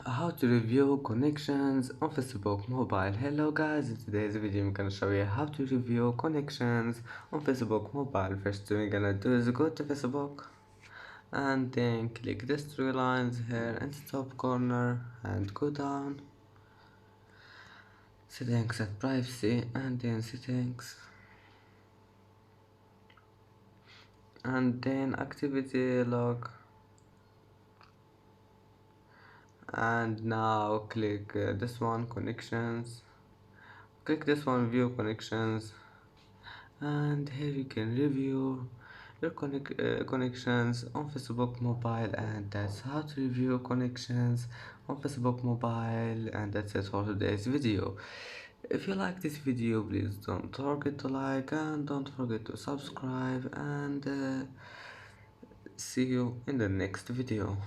How to review connections on Facebook mobile. Hello guys, in today's video I'm gonna show you how to review connections on Facebook mobile. First thing we're gonna do is go to Facebook and then click these three lines here in the top corner and go down settings and privacy and then settings and then activity log, and now click this one connections, click this one view connections, and here you can review your connections on Facebook mobile. And that's how to review connections on Facebook mobile, and that's it for today's video. If you like this video, please don't forget to like and don't forget to subscribe, and see you in the next video.